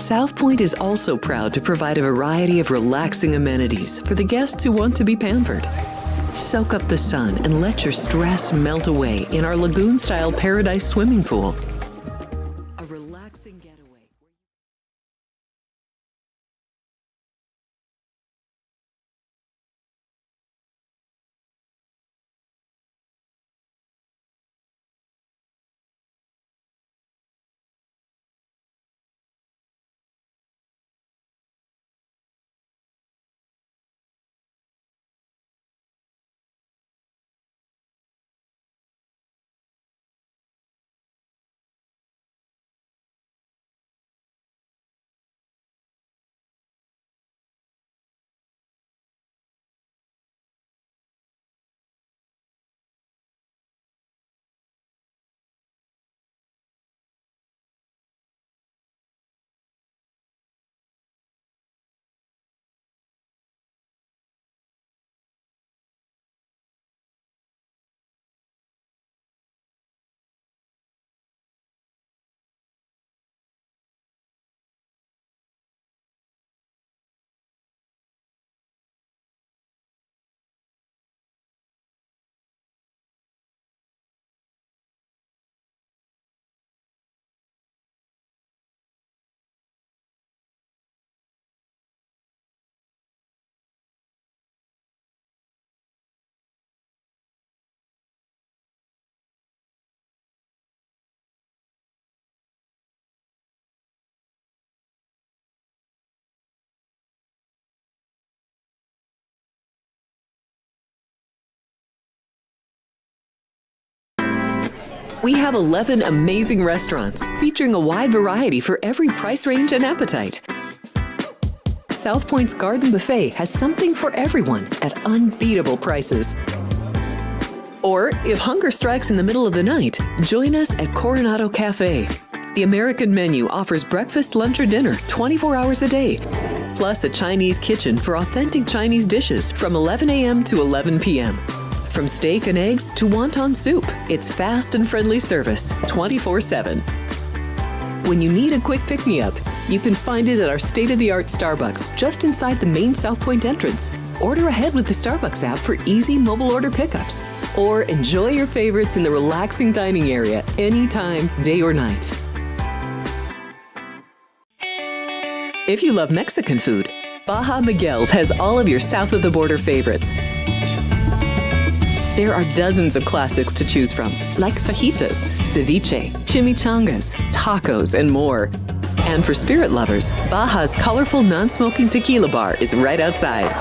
South Point is also proud to provide a variety of relaxing amenities for the guests who want to be pampered. Soak up the sun and let your stress melt away in our lagoon-style paradise swimming pool. A relaxing getaway. We have 11 amazing restaurants featuring a wide variety for every price range and appetite. South Point's Garden Buffet has something for everyone at unbeatable prices. Or, if hunger strikes in the middle of the night, join us at Coronado Cafe. The American menu offers breakfast, lunch, or dinner 24 hours a day, plus a Chinese kitchen for authentic Chinese dishes from 11 a.m. to 11 p.m. From steak and eggs to wonton soup, it's fast and friendly service 24/7. When you need a quick pick-me-up, you can find it at our state-of-the-art Starbucks just inside the main South Point entrance. Order ahead with the Starbucks app for easy mobile order pickups. Or enjoy your favorites in the relaxing dining area anytime, day or night. If you love Mexican food, Baja Miguel's has all of your south-of-the-border favorites. There are dozens of classics to choose from, like fajitas, ceviche, chimichangas, tacos, and more. And for spirit lovers, Baja's colorful non-smoking tequila bar is right outside.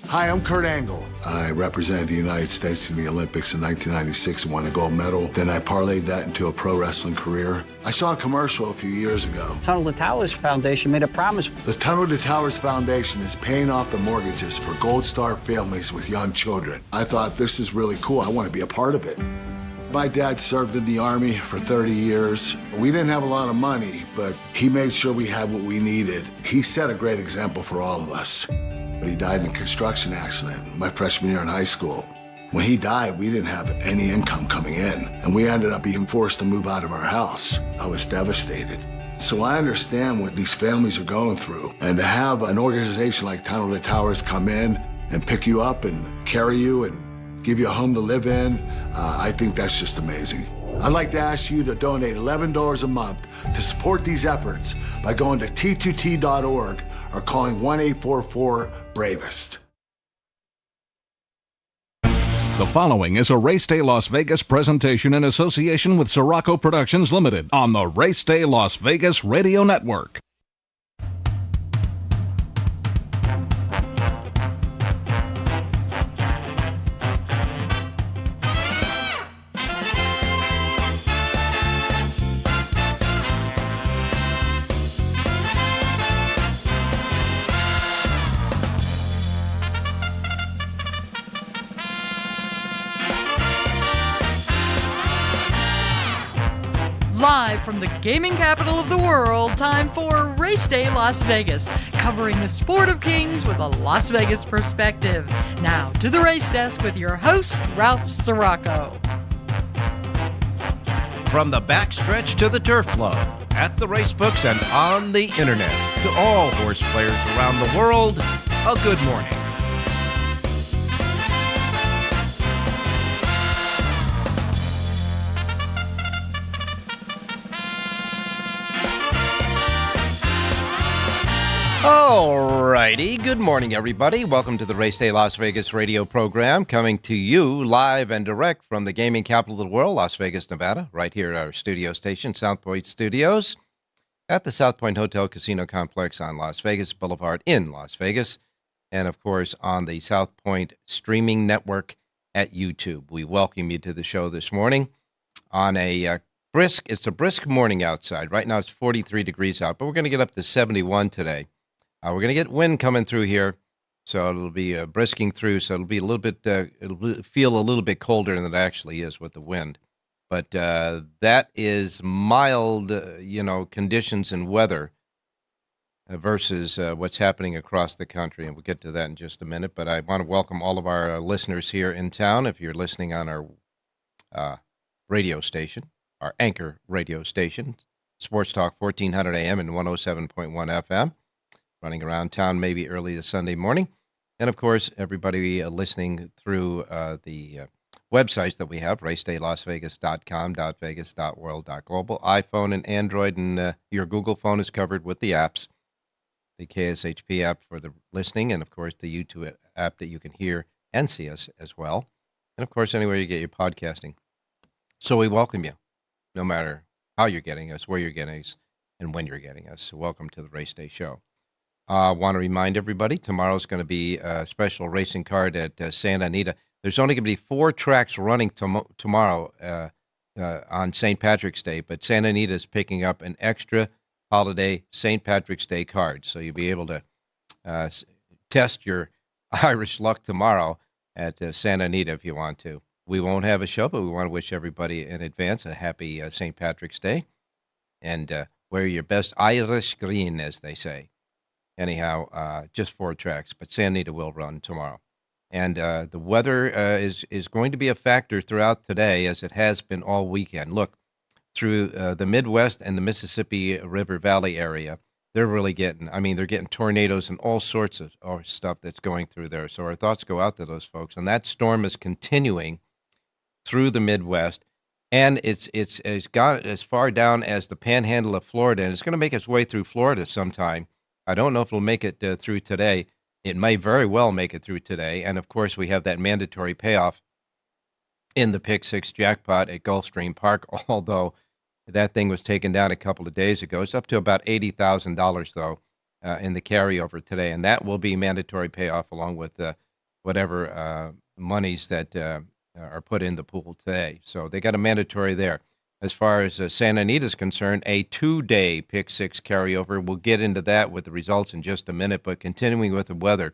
Hi, I'm Kurt Angle. I represented the United States in the Olympics in 1996 and won a gold medal. Then I parlayed that into a pro wrestling career. I saw a commercial a few years ago. Tunnel to Towers Foundation made a promise. The Tunnel to Towers Foundation is paying off the mortgages for Gold Star families with young children. I thought, this is really cool. I want to be a part of it. My dad served in the Army for 30 years. We didn't have a lot of money, but he made sure we had what we needed. He set a great example for all of us. He died in a construction accident my freshman year in high school. When he died, we didn't have any income coming in, and we ended up being forced to move out of our house. I was devastated. So I understand what these families are going through, and to have an organization like Tunnel to Towers come in and pick you up and carry you and give you a home to live in, I think that's just amazing. I'd like to ask you to donate $11 a month to support these efforts by going to t2t.org or calling 1-844-BRAVEST. The following is a Race Day Las Vegas presentation in association with Siraco Productions Limited on the Race Day Las Vegas Radio Network. Live from the gaming capital of the world, time for Race Day Las Vegas, covering the sport of kings with a Las Vegas perspective. Now to the race desk with your host, Ralph Siraco. From the backstretch to the turf club, at the racebooks and on the internet, to all horse players around the world, a good morning. All righty. Good morning, everybody. Welcome to the Race Day Las Vegas radio program, coming to you live and direct from the gaming capital of the world, Las Vegas, Nevada, right here at our studio station, South Point Studios, at the South Point Hotel Casino Complex on Las Vegas Boulevard in Las Vegas, and, of course, on the South Point streaming network at YouTube. We welcome you to the show this morning on a it's a brisk morning outside. Right now it's 43 degrees out, but we're going to get up to 71 today. We're going to get wind coming through here, so it'll be brisking through, so it'll be a little bit, it'll feel a little bit colder than it actually is with the wind. But that is mild, conditions and weather versus what's happening across the country, and we'll get to that in just a minute. But I want to welcome all of our listeners here in town. If you're listening on our radio station, our anchor radio station, Sports Talk 1400 AM and 107.1 FM. Running around town maybe early this Sunday morning. And, of course, everybody listening through the websites that we have, racedaylasvegas.com, .vegas, .world, .global, iPhone and Android, and your Google phone is covered with the apps, the KSHP app for the listening, and, of course, the YouTube app that you can hear and see us as well. And, of course, anywhere you get your podcasting. So we welcome you, no matter how you're getting us, where you're getting us, and when you're getting us. So welcome to the Race Day Show. I want to remind everybody, tomorrow's going to be a special racing card at Santa Anita. There's only going to be 4 tracks running tomorrow on St. Patrick's Day, but Santa Anita is picking up an extra holiday St. Patrick's Day card. So you'll be able to test your Irish luck tomorrow at Santa Anita if you want to. We won't have a show, but we want to wish everybody in advance a happy St. Patrick's Day. And wear your best Irish green, as they say. Anyhow, just 4 tracks, but Santa Anita will run tomorrow. And the weather is going to be a factor throughout today, as it has been all weekend. Look, through the Midwest and the Mississippi River Valley area, they're really getting tornadoes and all sorts of stuff that's going through there. So our thoughts go out to those folks. And that storm is continuing through the Midwest, and it's got as far down as the panhandle of Florida, and it's going to make its way through Florida sometime. I don't know if it'll make it through today. It may very well make it through today. And, of course, we have that mandatory payoff in the Pick 6 jackpot at Gulfstream Park, although that thing was taken down a couple of days ago. It's up to about $80,000, though, in the carryover today. And that will be mandatory payoff along with whatever monies that are put in the pool today. So they got a mandatory there. As far as Santa Anita is concerned, a 2-day Pick 6 carryover. We'll get into that with the results in just a minute, but continuing with the weather,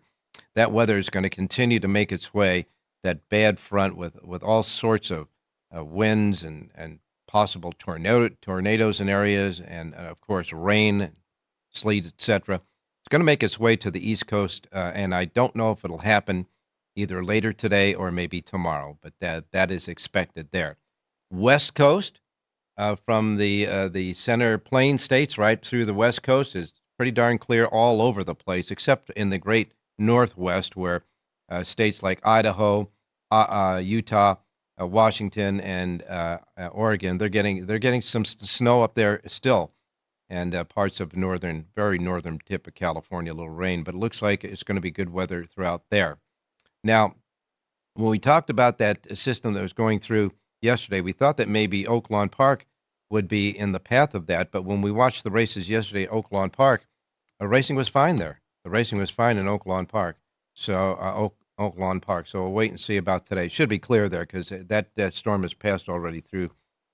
that weather is going to continue to make its way, that bad front with all sorts of winds and possible tornadoes in areas, and, of course, rain, sleet, etc. It's going to make its way to the East Coast, and I don't know if it'll happen either later today or maybe tomorrow, but that is expected there. West Coast, from the center plain states right through the West Coast, is pretty darn clear all over the place, except in the great Northwest, where states like Idaho, Utah, Washington, and Oregon, they're getting some snow up there still, and parts of very northern tip of California, a little rain, but it looks like it's going to be good weather throughout there. Now, when we talked about that system that was going through yesterday, we thought that maybe Oaklawn Park would be in the path of that, but when we watched the races yesterday at Oaklawn Park, racing was fine there. The racing was fine in Oaklawn Park. So Oaklawn Park. So we'll wait and see about today. It should be clear there because that storm has passed already through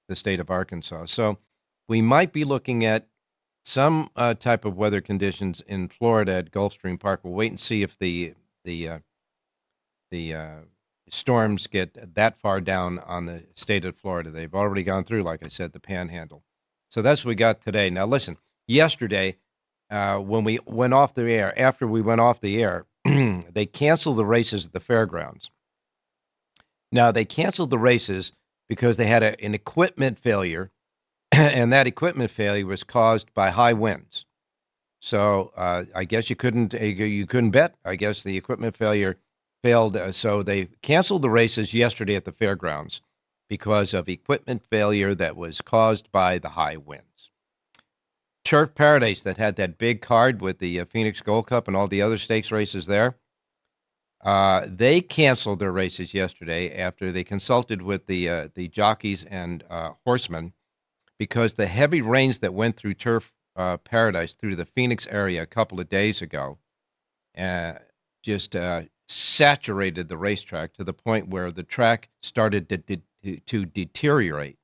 the state of Arkansas. So we might be looking at some type of weather conditions in Florida at Gulfstream Park. We'll wait and see if the storms get that far down on the state of Florida. They've already gone through, like I said, the panhandle. So that's what we got today. Now, listen, yesterday, when we went off the air, after we went off the air, they canceled the races at the fairgrounds. Now, they canceled the races because they had an equipment failure and that equipment failure was caused by high winds. So I guess you couldn't bet. I guess the equipment failure failed. So they canceled the races yesterday at the fairgrounds because of equipment failure that was caused by the high winds. Turf Paradise, that had that big card with the Phoenix Gold Cup and all the other stakes races there, they canceled their races yesterday after they consulted with the jockeys and horsemen because the heavy rains that went through Turf Paradise through the Phoenix area a couple of days ago just saturated the racetrack to the point where the track started to deteriorate.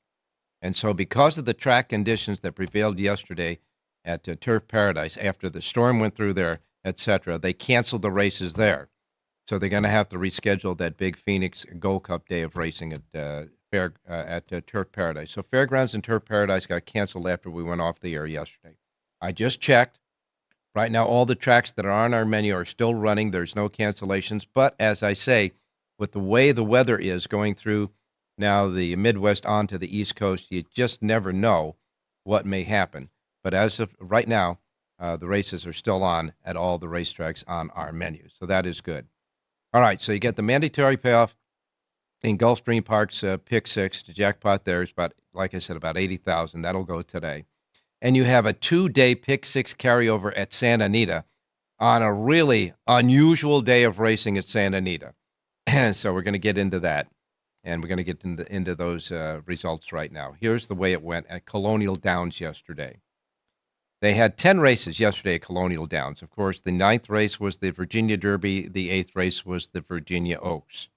And so because of the track conditions that prevailed yesterday at Turf Paradise, after the storm went through there, etc., they canceled the races there. So they're going to have to reschedule that big Phoenix Gold Cup day of racing at Turf Paradise. So Fairgrounds and Turf Paradise got canceled after we went off the air yesterday. I just checked. Right now, all the tracks that are on our menu are still running. There's no cancellations. But as I say, with the way the weather is going through now the Midwest onto the East Coast, you just never know what may happen. But as of right now, the races are still on at all the racetracks on our menu. So that is good. All right, so you get the mandatory payoff in Gulfstream Park's Pick 6. The jackpot there is about, like I said, about $80,000. That'll go today. And you have a 2-day Pick 6 carryover at Santa Anita on a really unusual day of racing at Santa Anita. So we're going to get into that, and we're going to get into those results right now. Here's the way it went at Colonial Downs yesterday. They had 10 races yesterday at Colonial Downs. Of course, the 9th race was the Virginia Derby. The 8th race was the Virginia Oaks.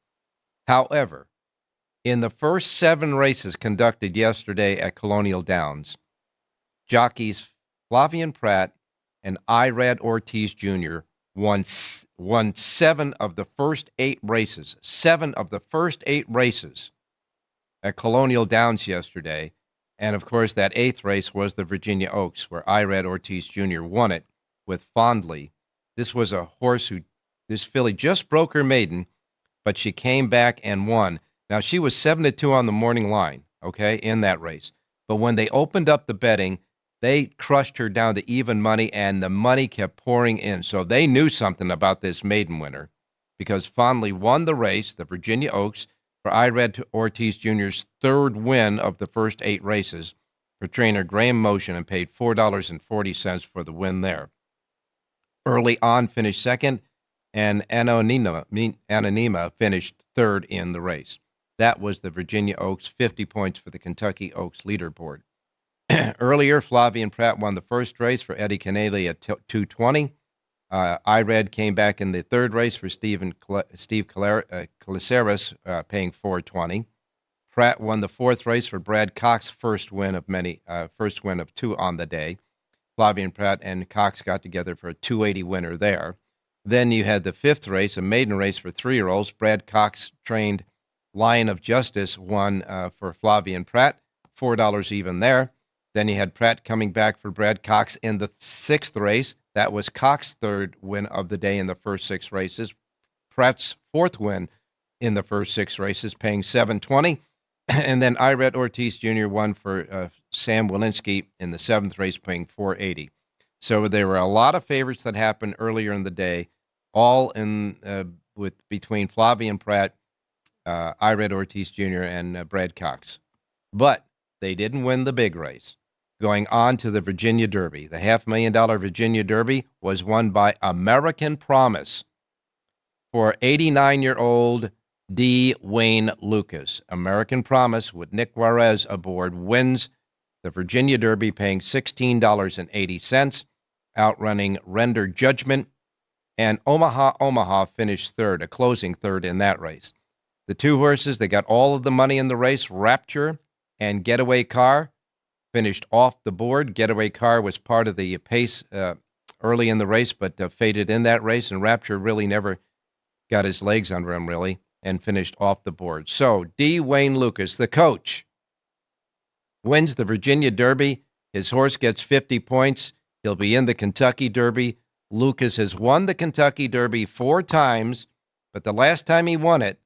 However, in the first 7 races conducted yesterday at Colonial Downs, jockeys Flavian Pratt and Irad Ortiz Jr. won 7 of the first 8 races. 7 of the first 8 races at Colonial Downs yesterday. And, of course, that 8th race was the Virginia Oaks, where Irad Ortiz Jr. won it with Fondly. This was a horse this filly just broke her maiden, but she came back and won. Now, she was 7-2 on the morning line, okay, in that race. But when they opened up the betting, they crushed her down to even money, and the money kept pouring in. So they knew something about this maiden winner because Fondly won the race, the Virginia Oaks, for Irad Ortiz Jr.'s 3rd win of the first 8 races for trainer Graham Motion, and paid $4.40 for the win there. Early on finished 2nd, and Anonima finished 3rd in the race. That was the Virginia Oaks, 50 points for the Kentucky Oaks leaderboard. Earlier, Flavian Pratt won the first race for Eddie Canelli at 220. Irad came back in the 3rd race for Steve Calaceres, paying $4.20. Pratt won the 4th race for Brad Cox, first win of 2 on the day. Flavian Pratt and Cox got together for a $2.80 winner there. Then you had the 5th race, a maiden race for 3-year-olds. Brad Cox trained Lion of Justice won for Flavian Pratt, $4 even there. Then you had Pratt coming back for Brad Cox in the 6th race. That was Cox's 3rd win of the day in the first 6 races. Pratt's 4th win in the first 6 races, paying $7.20. And then Irad Ortiz Jr. won for Sam Walensky in the 7th race, paying $4.80. So there were a lot of favorites that happened earlier in the day, all in between Flavian Pratt, Irad Ortiz Jr., and Brad Cox. But they didn't win the big race. Going on to the Virginia Derby. The $500,000 Virginia Derby was won by American Promise for 89-year-old D. Wayne Lucas. American Promise, with Nick Juarez aboard, wins the Virginia Derby, paying $16.80, outrunning Render Judgment. And Omaha finished 3rd, a closing 3rd in that race. The 2 horses, they got all of the money in the race. Rapture and Getaway Car finished off the board. Getaway Car was part of the pace early in the race, but faded in that race, and Rapture really never got his legs under him, really, and finished off the board. So, D. Wayne Lucas, the coach, wins the Virginia Derby. His horse gets 50 points. He'll be in the Kentucky Derby. Lucas has won the Kentucky Derby 4 times, but the last time he won it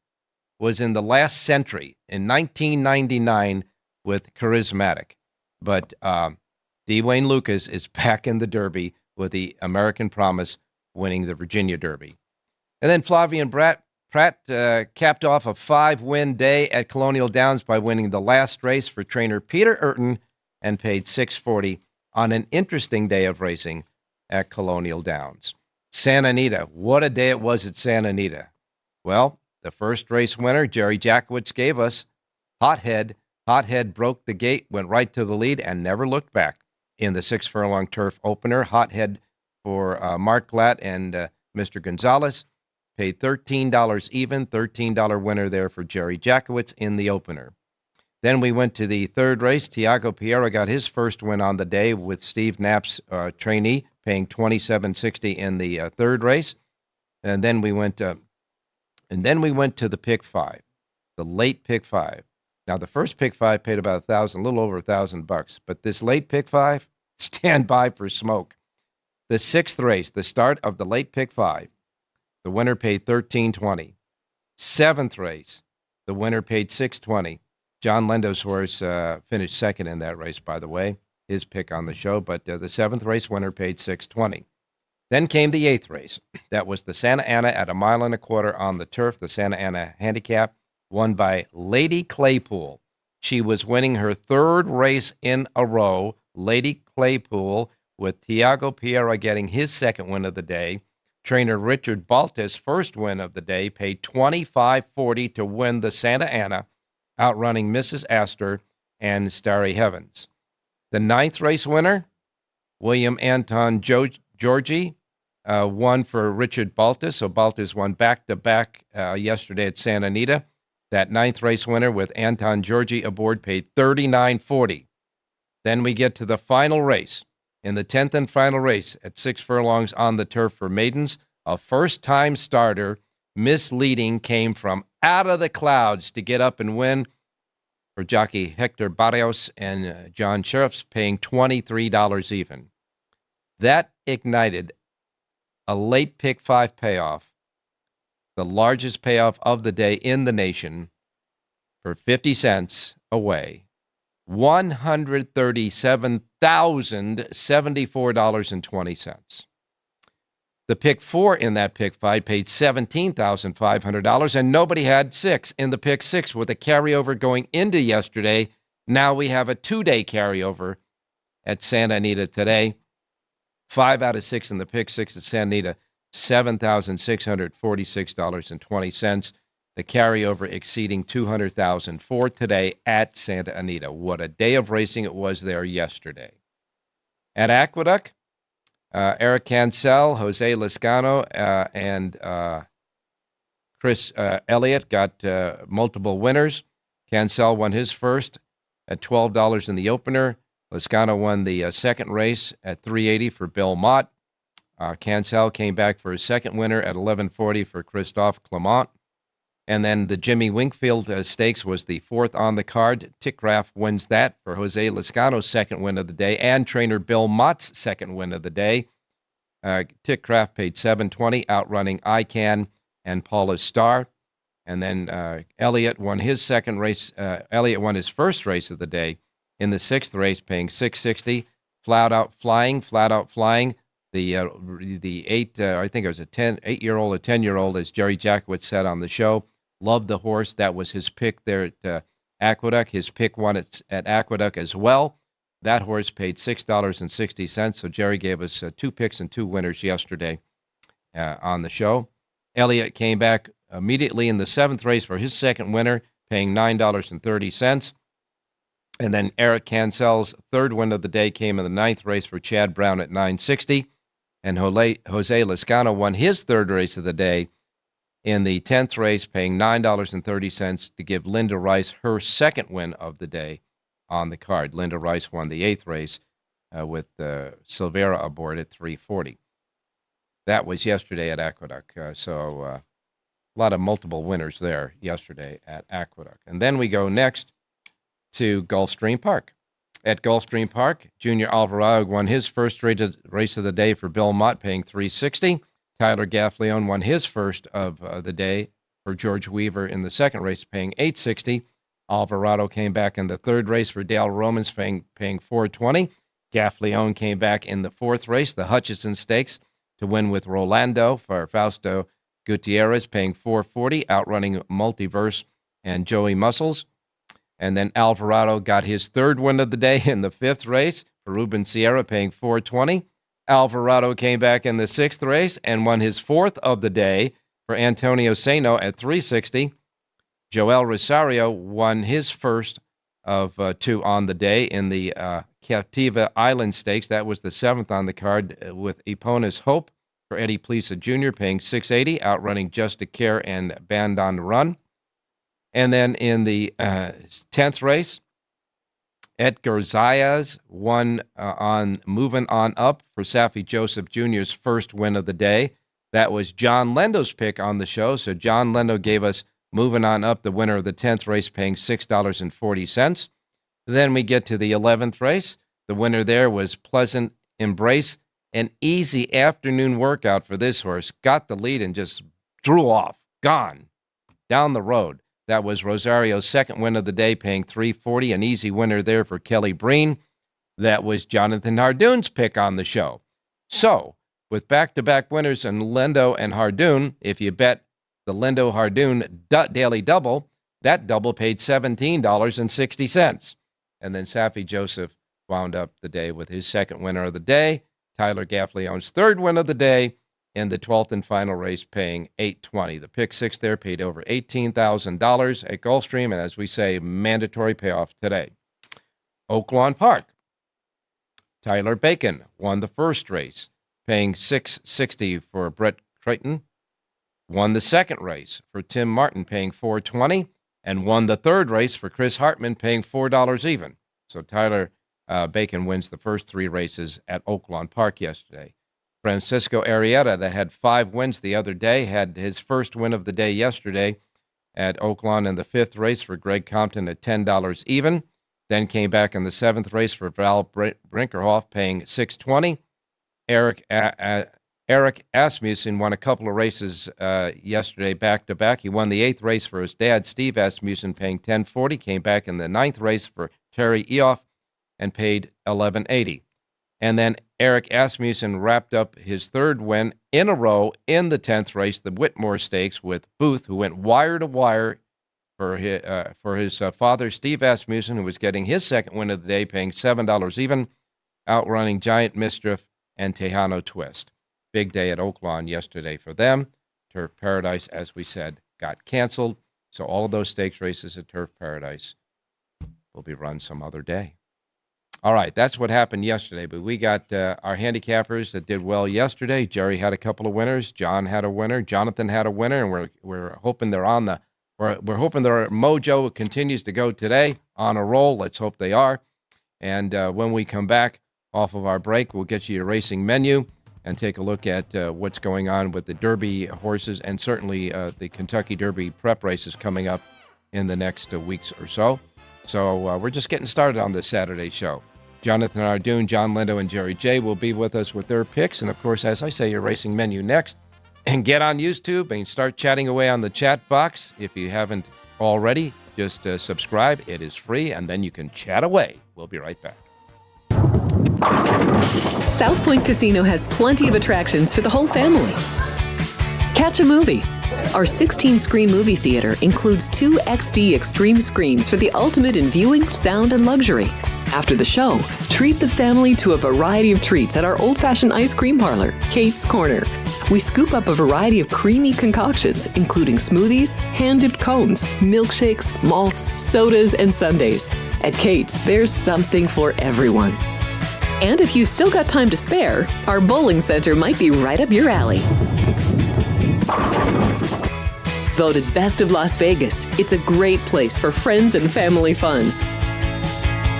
was in the last century, in 1999, with Charismatic. But Dwayne Lucas is back in the Derby with the American Promise winning the Virginia Derby. And then Flavien Pratt capped off a 5-win day at Colonial Downs by winning the last race for trainer Peter Urton and paid $640 on an interesting day of racing at Colonial Downs. Santa Anita, what a day it was at Santa Anita. Well, the first race winner, Jerry Jackowitz, gave us Hothead. Hothead broke the gate, went right to the lead, and never looked back in the 6-furlong turf opener. Hothead for Mark Glatt and Mr. Gonzalez paid $13 even, $13 winner there for Jerry Jackowitz in the opener. Then we went to the third race. Tiago Pereira got his first win on the day with Steve Knapp's trainee, paying $27.60 in the third race. And then we went to the pick 5, the late pick 5. Now the first pick 5 paid about a little over $1,000, but this late pick 5, stand by for smoke. The sixth race, the start of the late pick 5, the winner paid $13.20. Seventh race, the winner paid $6.20. John Lendo's horse finished second in that race, by the way, his pick on the show, but the seventh race winner paid $6.20. Then came the eighth race. That was the Santa Ana at 1.25 miles on the turf, the Santa Ana Handicap, won by Lady Claypool. She was winning her third race in a row. Lady Claypool, with Tiago Pereira getting his second win of the day. Trainer Richard Baltas' first win of the day, paid $25.40 to win the Santa Ana, outrunning Mrs. Astor and Starry Heavens. The ninth race winner, William Anton Georgi, won for Richard Baltas. So Baltas won back-to-back yesterday at Santa Anita. That ninth race winner with Anton Georgi aboard paid $39.40. Then we get to the final race. In the 10th and final race at 6 furlongs on the turf for maidens, a first-time starter, misleading, came from out of the clouds to get up and win for jockey Hector Barrios and John Sheriffs, paying $23 even. That ignited a late pick 5 payoff, the largest payoff of the day in the nation, for 50 cents away. $137,074.20. The pick 4 in that pick 5 paid $17,500, and nobody had 6 in the pick 6 with a carryover going into yesterday. Now we have a 2-day carryover at Santa Anita today. 5 out of 6 in the pick 6 at Santa Anita, $7,646.20. The carryover exceeding $200,000 for today at Santa Anita. What a day of racing it was there yesterday. At Aqueduct, Eric Cancel, Jose Lezcano, and Chris Elliott got multiple winners. Cancel won his first at $12 in the opener. Lezcano won the second race at $3.80 for Bill Mott. Cancel came back for his second winner at $11.40 for Christophe Clement. And then the Jimmy Winkfield Stakes was the fourth on the card. Tickgraph wins that for Jose Lezcano's second win of the day and trainer Bill Mott's second win of the day. Tickgraph paid $7.20, outrunning ICANN and Paula's Star. And then Elliott won his second race. Elliott won his first race of the day in the sixth race, paying $6.60. Flat out flying. The I think it was a 8-year-old, a 10-year-old, as Jerry Jackowitz said on the show, loved the horse. That was his pick there at Aqueduct. His pick won at Aqueduct as well. That horse paid $6.60. So Jerry gave us 2 picks and 2 winners yesterday on the show. Elliott came back immediately in the seventh race for his second winner, paying $9.30. And then Eric Cancel's third win of the day came in the ninth race for Chad Brown at $9.60. And Jose Lezcano won his third race of the day in the 10th race, paying $9.30 to give Linda Rice her second win of the day on the card. Linda Rice won the 8th race with Silvera aboard at $3.40. That was yesterday at Aqueduct. So a lot of multiple winners there yesterday at Aqueduct. And then we go next to Gulfstream Park. At Gulfstream Park, Junior Alvarado won his first race of the day for Bill Mott, paying $3.60. Tyler Gaffleone won his first of the day for George Weaver in the second race, paying $8.60. Alvarado came back in the third race for Dale Romans, paying $4.20. Gaffleone came back in the fourth race, the Hutchison Stakes, to win with Rolando for Fausto Gutierrez, paying $4.40, outrunning Multiverse and Joey Muscles. And then Alvarado got his third win of the day in the fifth race for Ruben Sierra, paying $4.20. Alvarado came back in the sixth race and won his fourth of the day for Antonio Seno at $3.60. Joel Rosario won his first of two on the day in the Captiva Island Stakes. That was the seventh on the card with Epona's Hope for Eddie Plesa Jr., paying $6.80, outrunning Just a Care and Band on the Run. And then in the 10th race, Edgar Zayas won on Moving On Up for Safi Joseph Jr.'s first win of the day. That was John Lendo's pick on the show. So John Lendo gave us Moving On Up, the winner of the 10th race, paying $6.40. Then we get to the 11th race. The winner there was Pleasant Embrace. An easy afternoon workout for this horse. Got the lead and just drew off. Gone. Down the road. That was Rosario's second win of the day, paying $3.40. An easy winner there for Kelly Breen. That was Jonathan Hardoon's pick on the show. So, with back-to-back winners in Lendo and Hardoon, if you bet the Lendo Hardoon daily double, that double paid $17.60. And then Safi Joseph wound up the day with his second winner of the day, Tyler Gaffleone's third win of the day, in the 12th and final race, paying $8.20. The pick six there paid over $18,000 at Gulfstream, and as we say, mandatory payoff today. Oaklawn Park. Tyler Bacon won the first race, paying $6.60 for Brett Creighton. Won the second race for Tim Martin, paying $4.20, and won the third race for Chris Hartman, paying $4 even. So Tyler Bacon wins the first three races at Oaklawn Park yesterday. Francisco Arrieta, that had 5 wins the other day, had his first win of the day yesterday at Oaklawn in the fifth race for Greg Compton at $10 even. Then came back in the seventh race for Val Brinkerhoff, paying $6.20. Eric Asmussen won a couple of races yesterday back-to-back. He won the eighth race for his dad, Steve Asmussen, paying $10.40. Came back in the ninth race for Terry Eoff and paid $11.80. And then Eric Asmussen wrapped up his third win in a row in the 10th race, the Whitmore Stakes, with Booth, who went wire to wire for his father, Steve Asmussen, who was getting his second win of the day, paying $7 even, outrunning Giant Mischief and Tejano Twist. Big day at Oaklawn yesterday for them. Turf Paradise, as we said, got canceled. So all of those stakes races at Turf Paradise will be run some other day. All right, that's what happened yesterday. But we got our handicappers that did well yesterday. Jerry had a couple of winners. John had a winner. Jonathan had a winner, and we're hoping they're on the. We're hoping their mojo continues to go today on a roll. Let's hope they are. And when we come back off of our break, we'll get you your racing menu and take a look at what's going on with the Derby horses and certainly the Kentucky Derby prep races coming up in the next weeks or so. So we're just getting started on this Saturday show. Jonathan Hardoon, John Lendo, and Jerry J will be with us with their picks. And, of course, as I say, your racing menu next. And get on YouTube and start chatting away on the chat box. If you haven't already, just subscribe. It is free, and then you can chat away. We'll be right back. South Point Casino has plenty of attractions for the whole family. Catch a movie. Our 16-screen movie theater includes 2 XD Extreme screens for the ultimate in viewing, sound, and luxury. After the show, treat the family to a variety of treats at our old-fashioned ice cream parlor, Kate's Corner. We scoop up a variety of creamy concoctions, including smoothies, hand-dipped cones, milkshakes, malts, sodas, and sundaes. At Kate's, there's something for everyone. And if you've still got time to spare, our bowling center might be right up your alley. Voted Best of Las Vegas, it's a great place for friends and family fun.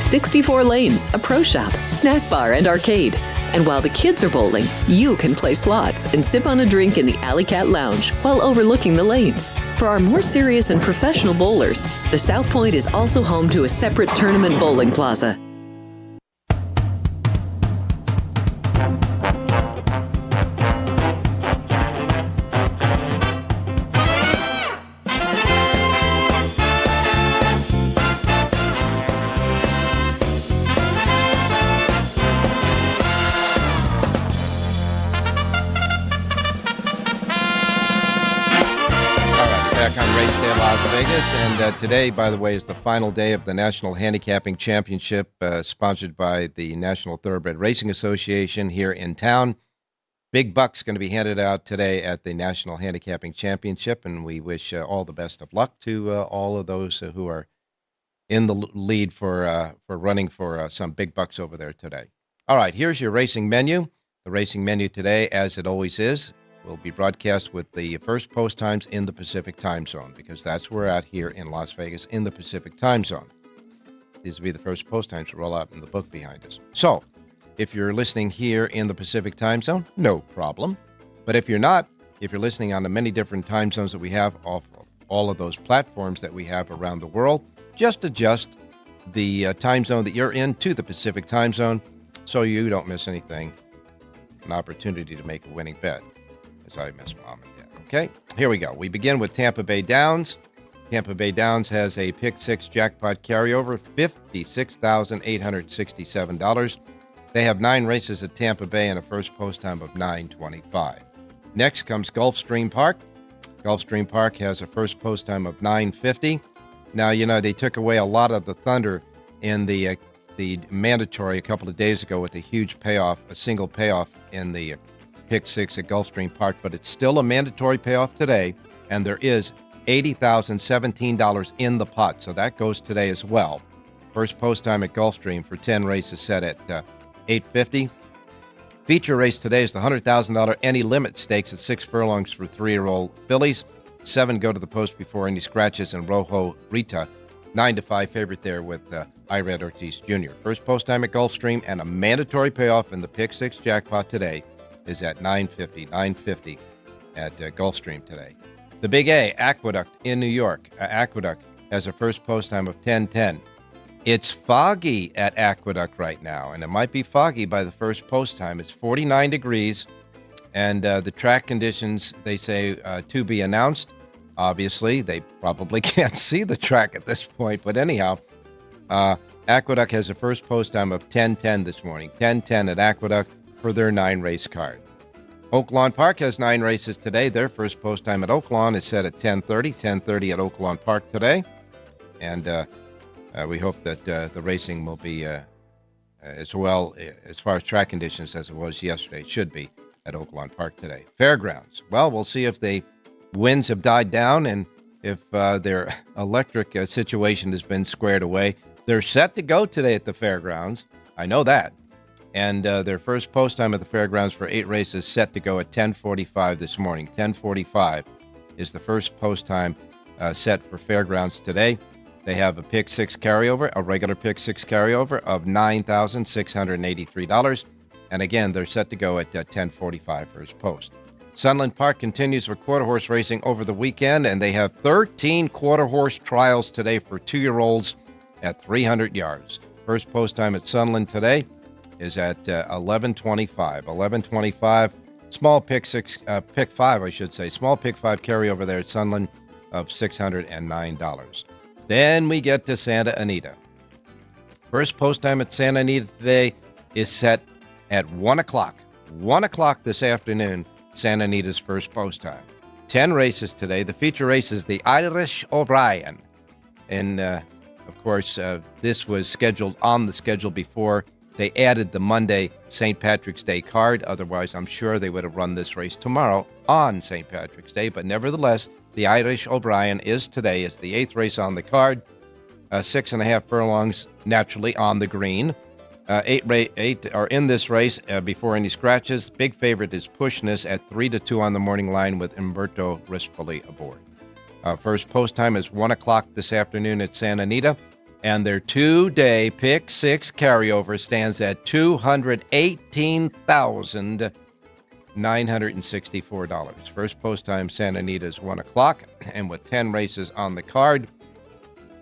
64 lanes, a pro shop, snack bar, and arcade. And while the kids are bowling, you can play slots and sip on a drink in the Alley Cat Lounge while overlooking the lanes. For our more serious and professional bowlers, the South Point is also home to a separate tournament bowling plaza. Las Vegas. And today, by the way, is the final day of the National Handicapping Championship, sponsored by the National Thoroughbred Racing Association here in town. Big bucks going to be handed out today at the National Handicapping Championship, and we wish all the best of luck to all of those who are in the lead for running for some big bucks over there today. All right, here's your racing menu. The racing menu today, as it always is, will be broadcast with the first post times in the Pacific time zone, because that's where we're at here in Las Vegas in the Pacific time zone. These will be the first post times to roll out in the book behind us. So, if you're listening here in the Pacific time zone, no problem. But if you're not, if you're listening on the many different time zones that we have off of all of those platforms that we have around the world, just adjust the time zone that you're in to the Pacific time zone so you don't miss anything, an opportunity to make a winning bet, as I miss Mom and Dad. Okay, here we go. We begin with Tampa Bay Downs. Tampa Bay Downs has a pick six jackpot carryover, $56,867. They have 9 races at Tampa Bay and a first post time of 9:25. Next comes Gulfstream Park. Gulfstream Park has a first post time of 9:50. Now, you know, they took away a lot of the thunder in the mandatory a couple of days ago with a huge payoff, a single payoff in the pick six at Gulfstream Park, but it's still a mandatory payoff today, and there is $80,017 in the pot, so that goes today as well. First post time at Gulfstream for 10 races set at $850. Feature race today is the $100,000 Any Limit Stakes at 6 furlongs for 3-year-old fillies. 7 go to the post before any scratches, and Rojo Rita, 9-5 favorite there with Irad Ortiz Jr. First post time at Gulfstream and a mandatory payoff in the pick six jackpot today is at $950 at Gulfstream today. The Big A, Aqueduct in New York. Aqueduct has a first post time of 10:10. It's foggy at Aqueduct right now, and it might be foggy by the first post time. It's 49 degrees, and the track conditions, they say, to be announced. Obviously, they probably can't see the track at this point, but anyhow, Aqueduct has a first post time of 10:10 this morning. 10:10 at Aqueduct for their 9-race card. Oaklawn Park has 9 races today. Their first post time at Oaklawn is set at 10:30. 10:30 at Oaklawn Park today. And we hope that the racing will be as well as far as track conditions as it was yesterday. It should be at Oaklawn Park today. Fairgrounds. Well, we'll see if the winds have died down and if their electric situation has been squared away. They're set to go today at the fairgrounds. I know that. And their first post time at the fairgrounds for 8 races set to go at 10:45 this morning. 10:45 is the first post time set for fairgrounds today. They have a pick six carryover, a regular pick six carryover of $9,683. And again, they're set to go at 10:45 for his post. Sunland Park continues for quarter horse racing over the weekend, and they have 13 quarter horse trials today for 2-year-olds at 300 yards. First post time at Sunland today is at 11:25. 11:25, small pick five, I should say. Small pick five carryover there at Sunland of $609. Then we get to Santa Anita. First post time at Santa Anita today is set at 1 o'clock. 1 o'clock this afternoon, Santa Anita's first post time. 10 races today. The feature race is the Irish O'Brien. And, of course, this was scheduled on the schedule before. They added the Monday St. Patrick's Day card. Otherwise, I'm sure they would have run this race tomorrow on St. Patrick's Day. But nevertheless, the Irish O'Brien is today. It's the 8th race on the card. 6.5 furlongs, naturally, on the green. 8 are in this race before any scratches. Big favorite is Pushness at 3-2 on the morning line with Umberto Rispoli aboard. First post time is 1 o'clock this afternoon at Santa Anita. And their 2-day pick six carryover stands at $218,964. First post time Santa Anita is 1 o'clock, and with 10 races on the card,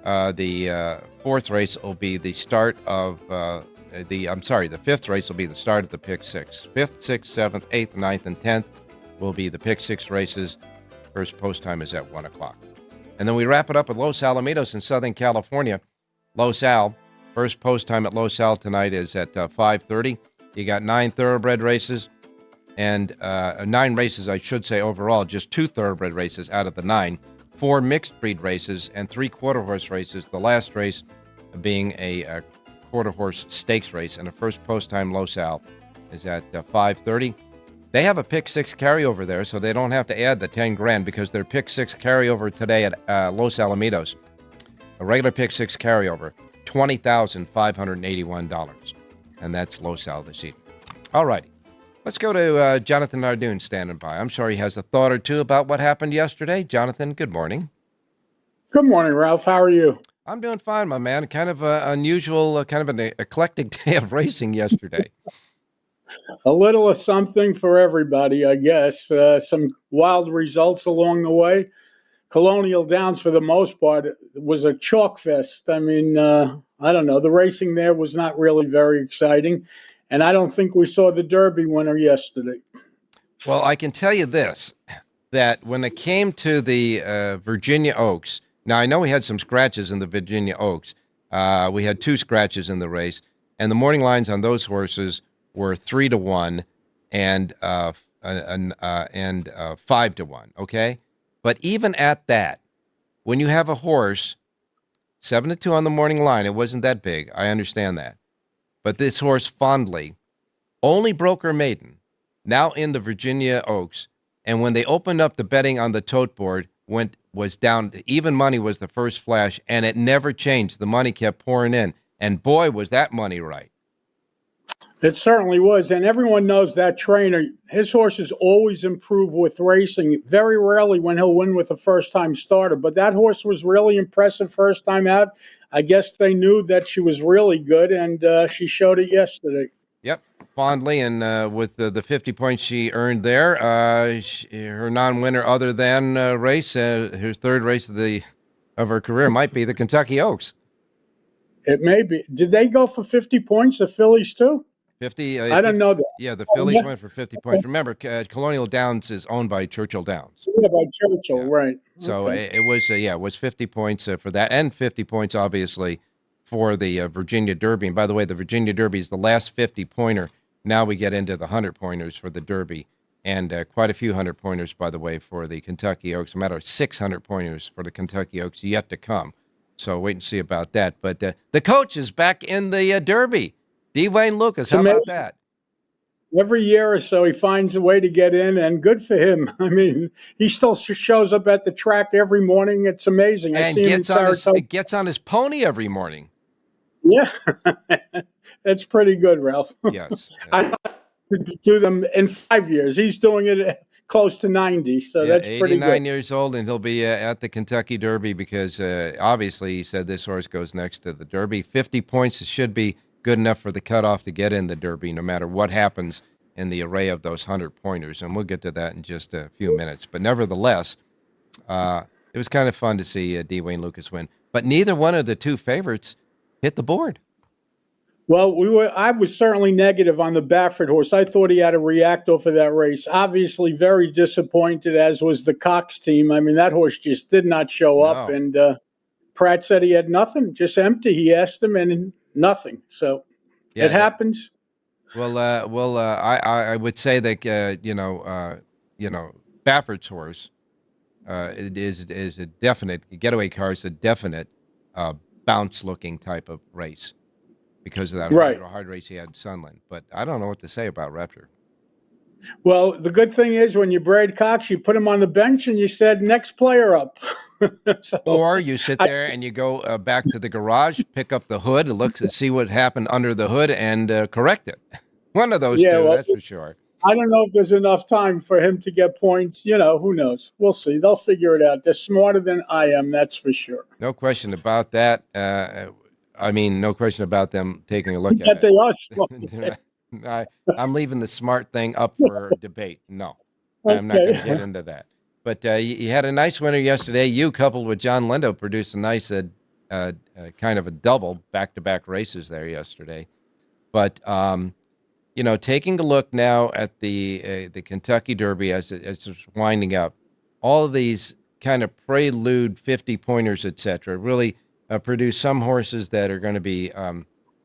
the fourth race will be the start of the fifth race will be the start of the pick six. 5th, 6th, 7th, 8th, 9th, and 10th will be the pick six races. First post time is at 1 o'clock. And then we wrap it up with Los Alamitos in Southern California. Los Al, first post time at Los Al tonight is at 5:30. You got 9 thoroughbred races, and 9 races, I should say, overall, just 2 thoroughbred races out of the 9. 4 mixed breed races, and 3 quarter horse races. The last race being a quarter horse stakes race, and the first post time Los Al is at 5:30. They have a pick 6 carryover there, so they don't have to add the 10 grand because their pick 6 carryover today at Los Alamitos, a regular pick 6 carryover, $20,581, and that's Los Al this evening. All righty. Let's go to Jonathan Nardoon standing by. I'm sure he has a thought or two about what happened yesterday. Jonathan, good morning. Good morning, Ralph. How are you? I'm doing fine, my man. Kind of unusual, kind of an eclectic day of racing yesterday. A little of something for everybody, I guess. Some wild results along the way. Colonial Downs, for the most part, was a chalk fest. I mean, I don't know. The racing there was not really very exciting. And I don't think we saw the Derby winner yesterday. Well, I can tell you this, that when it came to the Virginia Oaks, now I know we had some scratches in the Virginia Oaks. We had 2 scratches in the race, and the morning lines on those horses were 3-1 and 5-1. Okay, but even at that, when you have a horse 7-2 on the morning line, it wasn't that big. I understand that. But this horse, Fondly, only broke her maiden, now in the Virginia Oaks. And when they opened up the betting on the tote board, was down. Even money was the first flash, and it never changed. The money kept pouring in. And boy, was that money right. It certainly was. And everyone knows that trainer, his horses always improve with racing. Very rarely when he'll win with a first-time starter. But that horse was really impressive first time out. I guess they knew that she was really good, and she showed it yesterday. Yep, Fondly, and with the 50 points she earned there, her non-winner other than race, her third race of her career might be the Kentucky Oaks. It may be. Did they go for 50 points, the Phillies, too? 50. I don't know that. Yeah, the Phillies went for 50 points. Remember, Colonial Downs is owned by Churchill Downs. Yeah, by Churchill, Yeah. right. So Okay. it was 50 points for that, and 50 points, obviously, for the Virginia Derby. And by the way, the Virginia Derby is the last 50-pointer. Now we get into the 100-pointers for the Derby, and quite a few 100-pointers, by the way, for the Kentucky Oaks. A matter of 600-pointers for the Kentucky Oaks yet to come. So wait and see about that. But the coach is back in the Derby. Dwayne Lucas, how about that? Every year or so, he finds a way to get in, and good for him. I mean, he still shows up at the track every morning. It's amazing. I And see him in Saratoga. gets on his pony every morning. Yeah, that's pretty good, Ralph. Yes. I could do them in 5 years. He's doing it close to 90, so Yeah, that's pretty 89 good. years old, and he'll be at the Kentucky Derby because obviously he said this horse goes next to the Derby. 50 points should be good enough for the cutoff to get in the Derby, no matter what happens in the array of those 100-pointers, and we'll get to that in just a few minutes. But nevertheless, it was kind of fun to see Dwayne Lucas win. But neither one of the 2 favorites hit the board. Well, I was certainly negative on the Baffert horse. I thought he had to react off of that race. Obviously, very disappointed, as was the Cox team. I mean, that horse just did not show up, and Pratt said he had nothing, just empty. He asked him, and nothing. So it happens. Well, I would say that Baffert's horse is a definite getaway car. Is a definite bounce-looking type of race because of that hard race he had in Sunland. But I don't know what to say about Raptor. Well, the good thing is when you braid Cox, you put him on the bench and you said next player up. Or you sit there and you go back to the garage, pick up the hood, look and see what happened under the hood, and correct it. One of those two, that's for sure. I don't know if there's enough time for him to get points. You know, who knows? We'll see. They'll figure it out. They're smarter than I am, that's for sure. No question about that. No question about them taking a look at it. They are smart. I'm leaving the smart thing up for debate. No, I'm not going to get into that. But you had a nice winner yesterday. You, coupled with John Lindo, produced a nice kind of a double back-to-back races there yesterday. But taking a look now at the Kentucky Derby as it's winding up, all of these kind of prelude 50-pointers, etc., really produce some horses that are going to be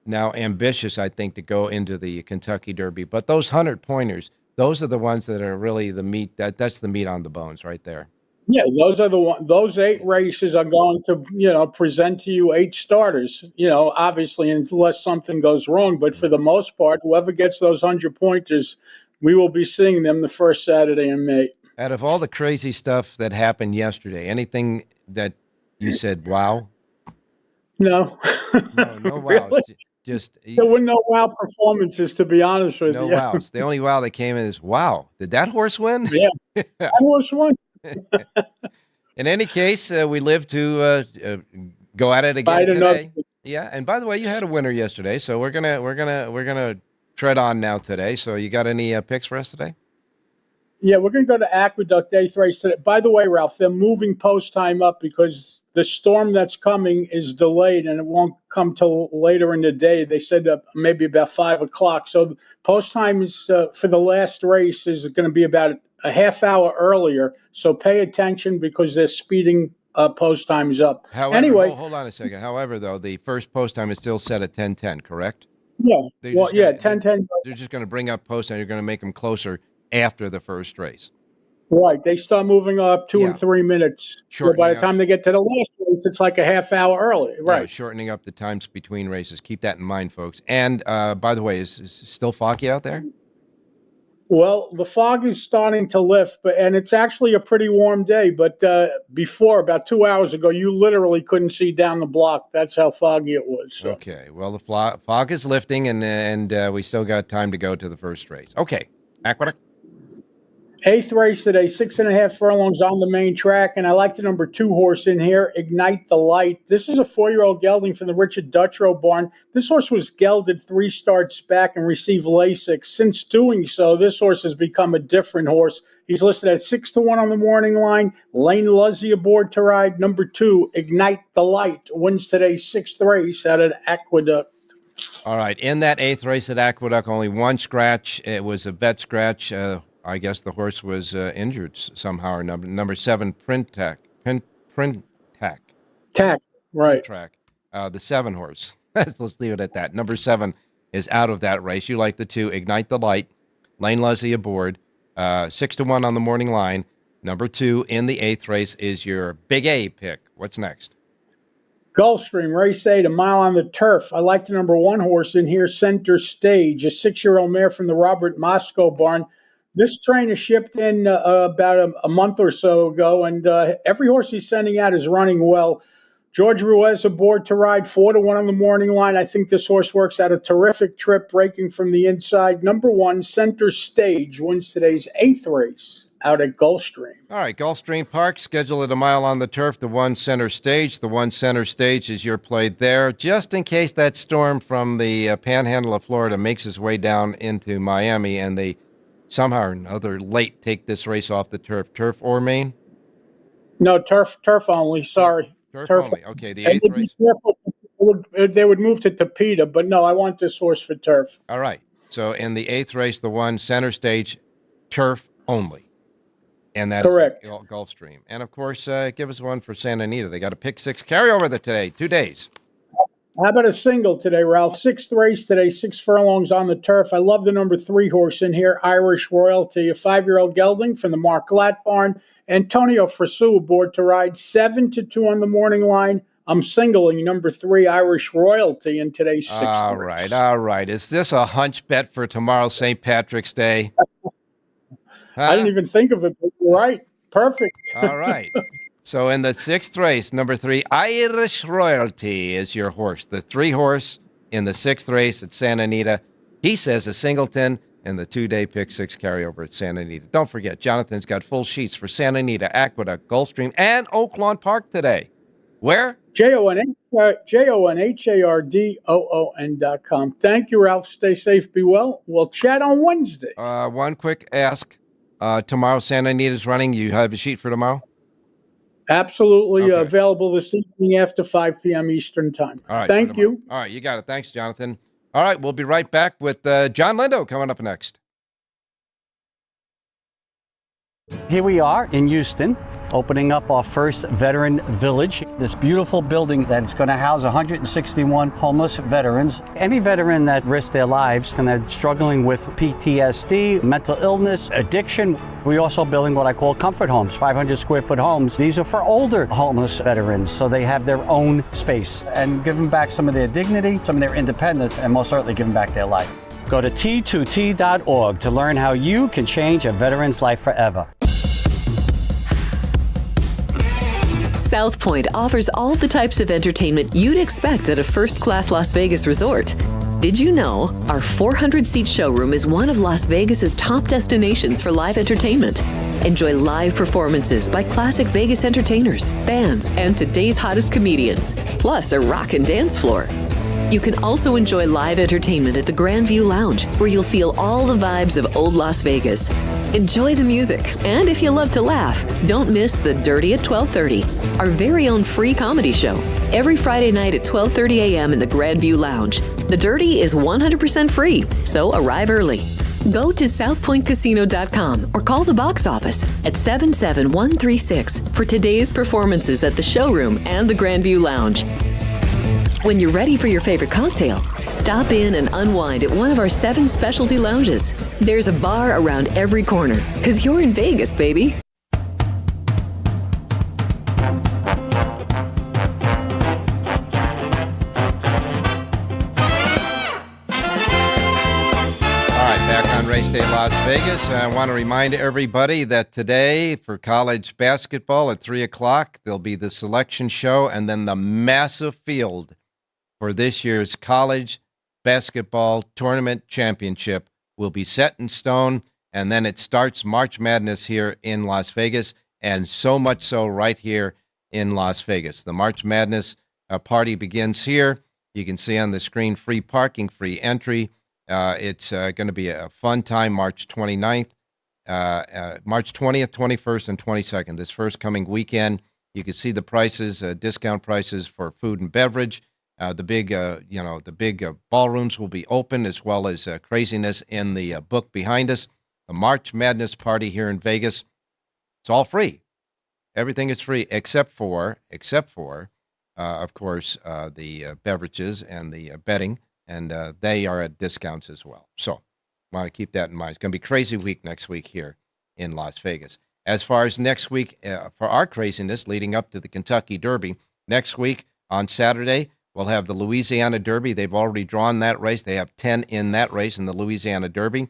now ambitious, I think, to go into the Kentucky Derby. But those 100-pointers, those are the ones that are really the meat. That's the meat on the bones right there. Yeah, those are the one. Those 8 races are going to, present to you 8 starters. Obviously, unless something goes wrong. But for the most part, whoever gets those 100-pointers, we will be seeing them the first Saturday in May. Out of all the crazy stuff that happened yesterday, anything that you said, wow? No, No wow. really. Just There were no wow performances, to be honest with no you. wows. The only wow that came in is, wow, did that horse win? Yeah, that was one. In any case, we live to go at it again Fight another. today. Yeah, and by the way, you had a winner yesterday, so we're gonna tread on now today. So you got any picks for us today? Yeah, we're going to go to Aqueduct 8th race today. By the way, Ralph, they're moving post time up because the storm that's coming is delayed and it won't come till later in the day. They said maybe about 5 o'clock. So post time is for the last race is going to be about a half hour earlier. So pay attention because they're speeding post times up. However, Anyway, hold on a second. However, though, the first post time is still set at 10:10, correct? yeah, They're well, just yeah, gonna- 10:10. They're just going to bring up post time. You're going to make them closer after the first race. Right, they start moving up 2 and 3 minutes. So by the time they get to the last race, it's like a half hour early. Right. Yeah, shortening up the times between races. Keep that in mind, folks. And by the way, is it still foggy out there? Well, the fog is starting to lift, and it's actually a pretty warm day. But before, about 2 hours ago, you literally couldn't see down the block. That's how foggy it was. So. Okay. Well, the fog is lifting, and we still got time to go to the first race. Okay. Aqueduct. 8th race today, 6.5 furlongs on the main track, and I like the number 2 horse in here, Ignite the Light. This is a 4-year-old gelding from the Richard Dutrow barn. This horse was gelded 3 starts back and received LASIK. Since doing so, this horse has become a different horse. He's listed at 6-1 on the morning line. Lane Luzzy aboard to ride. Number 2, Ignite the Light, wins today's 6th race out at Aqueduct. All right. In that 8th race at Aqueduct, only one scratch. It was a vet scratch. I guess the horse was injured somehow or number 7, Print Tack. Tack, right. Track. The 7 horse. Let's leave it at that. Number 7 is out of that race. You like the 2, Ignite the Light. Lane Luzzy aboard. 6-1 on the morning line. Number 2 in the 8th race is your Big A pick. What's next? Gulfstream, race 8, a mile on the turf. I like the number 1 horse in here, Center Stage, a 6-year-old mare from the Robert Moscow barn. This trainer shipped in about a month or so ago, and every horse he's sending out is running well. George Ruiz aboard to ride, 4-1 on the morning line. I think this horse works out a terrific trip, breaking from the inside. Number 1, Center Stage, wins today's 8th race out at Gulfstream. All right, Gulfstream Park, schedule it a mile on the turf, the 1 Center Stage. The 1 Center Stage is your play there, just in case that storm from the panhandle of Florida makes its way down into Miami and they somehow or another late take this race off the turf. Turf or main? No, turf only. Sorry. Turf only. Okay, the 8th race. They would move to Topeka, but no, I want this horse for turf. All right. So in the 8th race, the 1 Center Stage, turf only. And that's correct. Gulfstream. And of course, give us one for Santa Anita. They got a pick 6 carryover today, 2 days. How about a single today, Ralph? 6th race today, 6 furlongs on the turf. I love the number 3 horse in here, Irish Royalty, a 5-year-old gelding from the Mark Glatt barn. Antonio Frasu aboard to ride, 7-2 on the morning line. I'm singling number 3, Irish Royalty, in today's 6th race. All right. Is this a hunch bet for tomorrow, St. Patrick's Day? I didn't even think of it, but you're right. Perfect. All right. So in the 6th race, number 3, Irish Royalty is your horse. The 3 horse in the 6th race at Santa Anita. He says a singleton and the 2-day pick 6 carryover at Santa Anita. Don't forget, Jonathan's got full sheets for Santa Anita, Aqueduct, Gulfstream, and Oaklawn Park today. Where? JONHARDOON.com. Thank you, Ralph. Stay safe, be well. We'll chat on Wednesday. One quick ask. Tomorrow, Santa Anita's running. You have a sheet for tomorrow? Absolutely available this evening after 5 p.m. Eastern Time. All right. Thank you. All right, you got it. Thanks, Jonathan. All right, we'll be right back with John Lindo coming up next. Here we are in Houston opening up our first veteran village, this beautiful building that's going to house 161 homeless veterans. Any veteran that risked their lives and are struggling with PTSD, mental illness, addiction. We're also building what I call comfort homes, 500 square foot homes. These are for older homeless veterans, so they have their own space, and give them back some of their dignity, some of their independence, and most certainly give them back their life. Go to T2T.org to learn how you can change a veteran's life forever. South Point offers all the types of entertainment you'd expect at a first-class Las Vegas resort. Did you know our 400-seat showroom is one of Las Vegas's top destinations for live entertainment? Enjoy live performances by classic Vegas entertainers, bands, and today's hottest comedians, plus a rock and dance floor. You can also enjoy live entertainment at the Grandview Lounge, where you'll feel all the vibes of old Las Vegas. Enjoy the music, and if you love to laugh, don't miss The Dirty at 12:30, our very own free comedy show. Every Friday night at 12:30 a.m. in the Grandview Lounge. The Dirty is 100% free, so arrive early. Go to southpointcasino.com or call the box office at 77136 for today's performances at the showroom and the Grandview Lounge. When you're ready for your favorite cocktail, stop in and unwind at one of our 7 specialty lounges. There's a bar around every corner, because you're in Vegas, baby. Race Day Las Vegas. I want to remind everybody that today for college basketball at 3 o'clock, there'll be the selection show and then the massive field for this year's college basketball tournament championship will be set in stone. And then it starts March Madness here in Las Vegas, and so much so right here in Las Vegas. The March Madness party begins here. You can see on the screen free parking, free entry. It's going to be a fun time, March 29th, March 20th, 21st, and 22nd, this first coming weekend. You can see the prices, discount prices for food and beverage. The big ballrooms will be open, as well as craziness in the book behind us. The March Madness party here in Vegas. It's all free. Everything is free except for, of course, the beverages and the betting. And they are at discounts as well. So want to keep that in mind. It's going to be a crazy week next week here in Las Vegas. As far as next week, for our craziness leading up to the Kentucky Derby, next week on Saturday, we'll have the Louisiana Derby. They've already drawn that race. They have 10 in that race in the Louisiana Derby.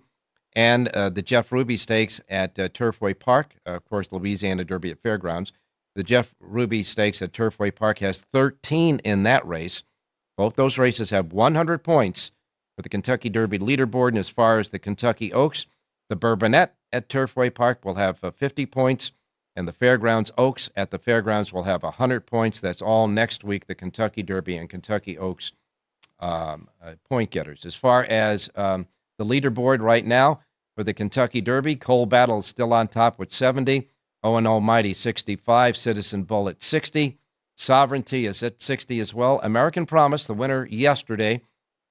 And the Jeff Ruby Stakes at Turfway Park. Of course, Louisiana Derby at Fairgrounds. The Jeff Ruby Stakes at Turfway Park has 13 in that race. Both those races have 100 points for the Kentucky Derby leaderboard. And as far as the Kentucky Oaks, the Bourbonnette at Turfway Park will have 50 points, and the Fairgrounds Oaks at the Fairgrounds will have 100 points. That's all next week, the Kentucky Derby and Kentucky Oaks point getters. As far as the leaderboard right now for the Kentucky Derby, Cole Battle is still on top with 70, Owen Almighty 65, Citizen Bull at 60. Sovereignty is at 60 as well. American Promise, the winner yesterday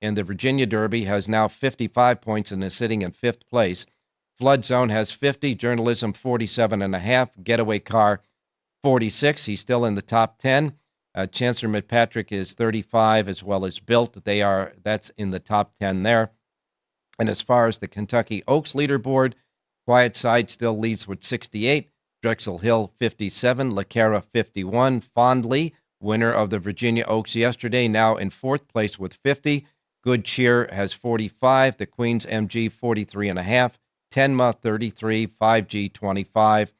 in the Virginia Derby, has now 55 points and is sitting in 5th place. Flood Zone has 50, Journalism 47.5, Getaway Car 46. He's still in the top 10. Chancellor McPatrick is 35, as well as Built. That's in the top 10 there. And as far as the Kentucky Oaks leaderboard, Quiet Side still leads with 68. Drexel Hill 57, LaCara 51, Fondly, winner of the Virginia Oaks yesterday, now in 4th place with 50. Good Cheer has 45, the Queen's MG 43.5, Tenma 33, 5G 25,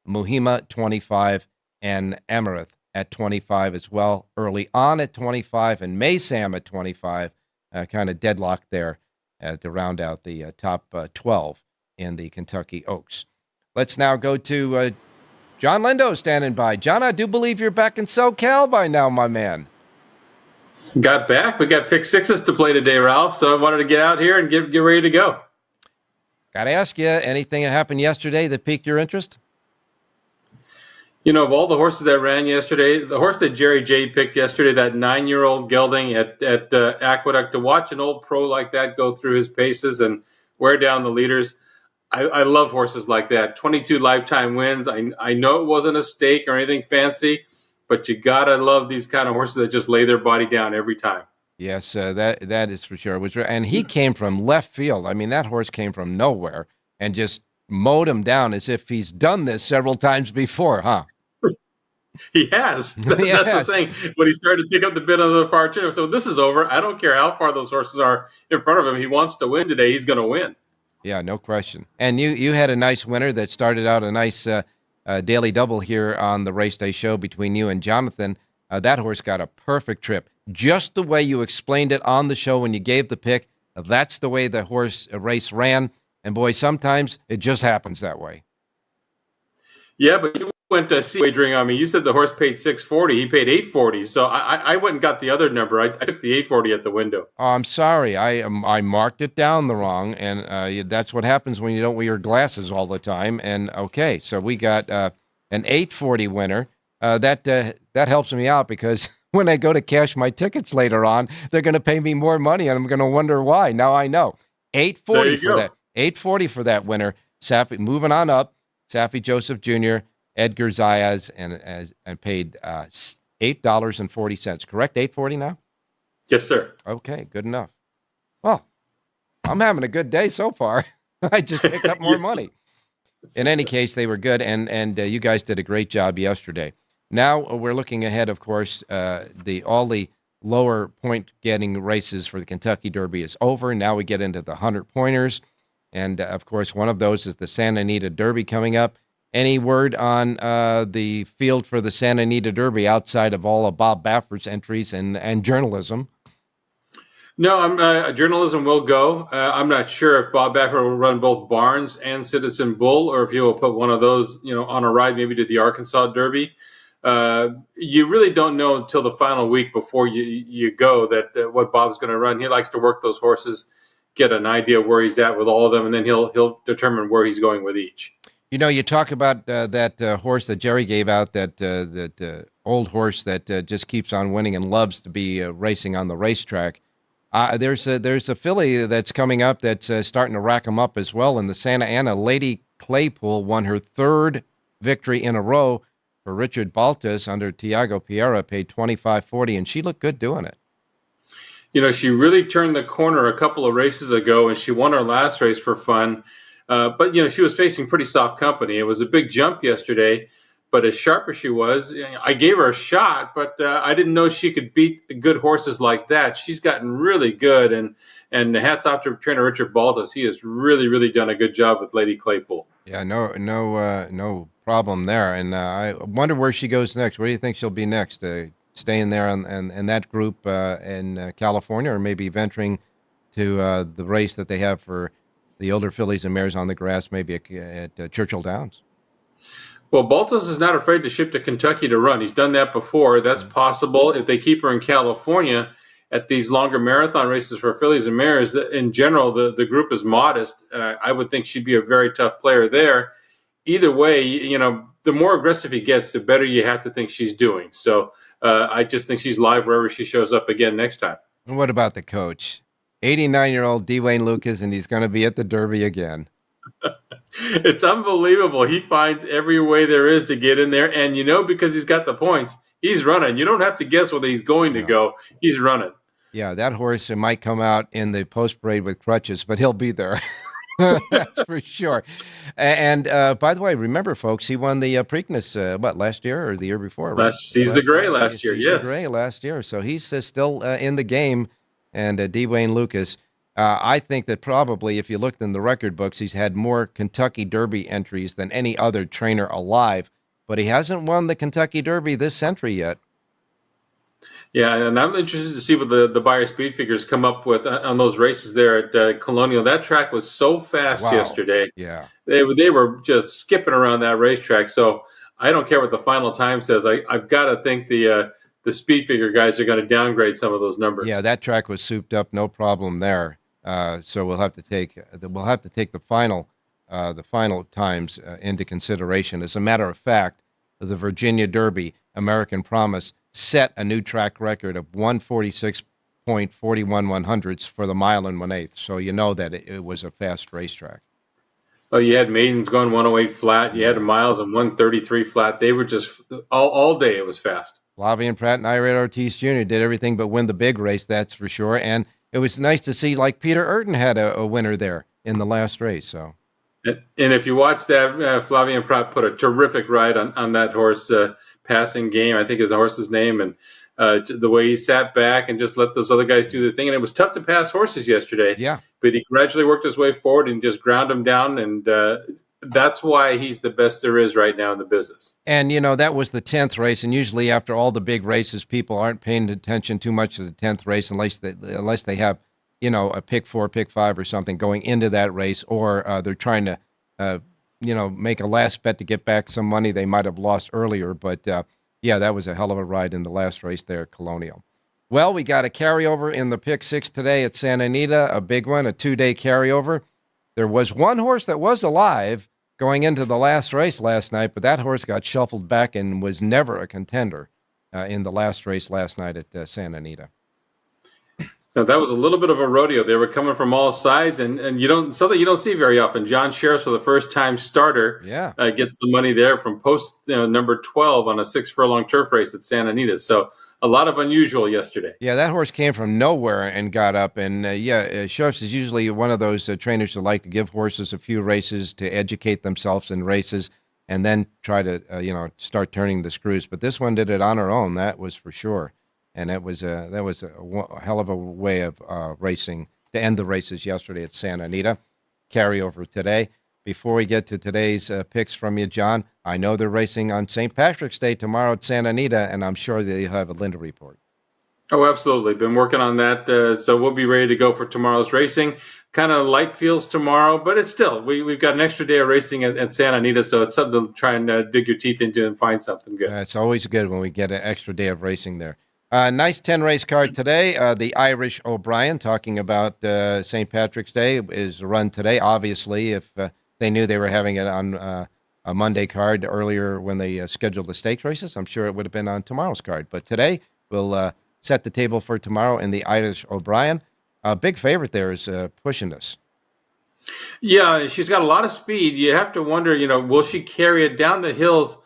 Muhima 25, and Amaranth at 25 as well. Early on at 25, and Maysam at 25, kind of deadlocked there to round out the top 12 in the Kentucky Oaks. Let's now go to John Lindo standing by. John, I do believe you're back in SoCal by now, my man. Got back. We got pick sixes to play today, Ralph, so I wanted to get out here and get ready to go. Got to ask you, anything that happened yesterday that piqued your interest? You know, of all the horses that ran yesterday, the horse that Jerry J picked yesterday, that 9-year-old gelding at Aqueduct, to watch an old pro like that go through his paces and wear down the leaders, I love horses like that. 22 lifetime wins. I know it wasn't a stake or anything fancy, but you gotta love these kind of horses that just lay their body down every time. Yes, that is for sure. And he came from left field. I mean, that horse came from nowhere and just mowed him down as if he's done this several times before, huh? He has. Yes. That's the thing. When he started to pick up the bit on the far turn, so this is over. I don't care how far those horses are in front of him. He wants to win today. He's going to win. Yeah, no question. And you had a nice winner that started out a nice daily double here on the Race Day show between you and Jonathan. That horse got a perfect trip. Just the way you explained it on the show when you gave the pick, that's the way the horse race ran. And boy, sometimes it just happens that way. Yeah, but you went to see wagering on me. You said the horse paid $640. He paid $840. So I went and got the other number. I took the $840 at the window. Oh, I'm sorry. I marked it down the wrong, and that's what happens when you don't wear your glasses all the time. And okay, so we got an $840 winner. That helps me out because when I go to cash my tickets later on, they're going to pay me more money, and I'm going to wonder why. Now I know. $840 for that. $840 for that winner. Safi, moving on up. Safi Joseph Jr., Edgar Zayas, and paid $8.40. Correct? $8.40 now? Yes, sir. Okay, good enough. Well, I'm having a good day so far. I just picked up more money. In any case, they were good, and you guys did a great job yesterday. Now we're looking ahead, of course. All the lower point-getting races for the Kentucky Derby is over. Now we get into the 100-pointers. And, of course, one of those is the Santa Anita Derby coming up. Any word on the field for the Santa Anita Derby outside of all of Bob Baffert's entries and journalism? No, journalism will go. I'm not sure if Bob Baffert will run both Barnes and Citizen Bull, or if he will put one of those, on a ride maybe to the Arkansas Derby. You really don't know until the final week before you go that what Bob's going to run. He likes to work those horses, get an idea where he's at with all of them, and then he'll determine where he's going with each. You talk about that horse that Jerry gave out, that old horse that just keeps on winning and loves to be racing on the racetrack. There's a filly that's coming up that's starting to rack them up as well in the Santa Ana. Lady Claypool won her third victory in a row for Richard Baltas under Tiago Pereira, paid $25.40, and she looked good doing it. She really turned the corner a couple of races ago, and she won her last race for fun. But she was facing pretty soft company. It was a big jump yesterday, but as sharp as she was, I gave her a shot, but I didn't know she could beat good horses like that. She's gotten really good, and hats off to trainer Richard Baltas. He has really, really done a good job with Lady Claypool. Yeah, no problem there. And I wonder where she goes next. Where do you think she'll be next? Staying there in that group in California, or maybe venturing to the race that they have for the older fillies and mares on the grass, maybe at Churchill Downs? Well, Baltas is not afraid to ship to Kentucky to run. He's done that before. That's possible. If they keep her in California at these longer marathon races for fillies and mares, in general, the group is modest. I would think she'd be a very tough player there. Either way, the more aggressive he gets, the better you have to think she's doing. So I just think she's live wherever she shows up again next time. And what about the coach? 89-year-old Dwayne Lucas, and he's going to be at the Derby again. It's unbelievable. He finds every way there is to get in there. And, because he's got the points, he's running. You don't have to guess whether he's going to go. He's running. Yeah, that horse might come out in the post-parade with crutches, but he'll be there. That's for sure. And by the way, remember, folks, he won the Preakness, last year or the year before? Right? Seize the Gray last year, yes. Seize the Gray last year. So he's still in the game. And Dwayne Lucas, I think that probably if you looked in the record books, he's had more Kentucky Derby entries than any other trainer alive. But he hasn't won the Kentucky Derby this century yet. Yeah, and I'm interested to see what the buyer speed figures come up with on those races there at Colonial. That track was so fast yesterday. Yeah, they were just skipping around that racetrack. So I don't care what the final time says. I've got to think the speed figure guys are going to downgrade some of those numbers. Yeah, that track was souped up, no problem there. So we'll have to take the final times into consideration. As a matter of fact, the Virginia Derby, American Promise, set a new track record of 146.41 100ths for the mile and 1/8. So you know that it was a fast racetrack. Oh, you had maidens going 108 flat. You had miles and 133 flat. They were just all day. It was fast. Flavien Prat and Irene Ortiz Jr. did everything but win the big race, that's for sure. And it was nice to see, like, Peter Urton had a winner there in the last race. So, and if you watch that, Flavien Prat put a terrific ride on that horse, Passing Game, I think is the horse's name. And the way he sat back and just let those other guys do their thing. And it was tough to pass horses yesterday. Yeah. But he gradually worked his way forward and just ground them down. And that's why he's the best there is right now in the business. And, that was the 10th race. And usually after all the big races, people aren't paying attention too much to the 10th race unless they have, a pick 4, pick 5 or something going into that race, or they're trying to, make a last bet to get back some money they might have lost earlier. But, yeah, that was a hell of a ride in the last race there at Colonial. Well, we got a carryover in the pick 6 today at Santa Anita, a big one, a 2-day carryover. There was one horse that was alive going into the last race last night, but that horse got shuffled back and was never a contender in the last race last night at Santa Anita. Now, that was a little bit of a rodeo. They were coming from all sides, and something you don't see very often. John Sheriff, for the first-time starter, gets the money there from post number 12 on a 6-furlong turf race at Santa Anita. So a lot of unusual yesterday. Yeah, that horse came from nowhere and got up. And, Sheriff is usually one of those trainers that like to give horses a few races to educate themselves in races and then try to, start turning the screws. But this one did it on her own, that was for sure. And that was a hell of a way of racing to end the races yesterday at Santa Anita. Carryover today. Before we get to today's picks from you, John, I know they're racing on St. Patrick's Day tomorrow at Santa Anita, and I'm sure that you'll have a Linda report. Oh, absolutely. Been working on that. So we'll be ready to go for tomorrow's racing. Kind of light feels tomorrow, but it's still, we've got an extra day of racing at Santa Anita, so it's something to try and dig your teeth into and find something good. It's always good when we get an extra day of racing there. Nice 10-race card today. The Irish O'Brien, talking about St. Patrick's Day, is run today. Obviously, if they knew they were having it on a Monday card earlier when they scheduled the stakes races, I'm sure it would have been on tomorrow's card. But today, we'll set the table for tomorrow in the Irish O'Brien. A big favorite there is Pushing Us. Yeah, she's got a lot of speed. You have to wonder, will she carry it down the hills?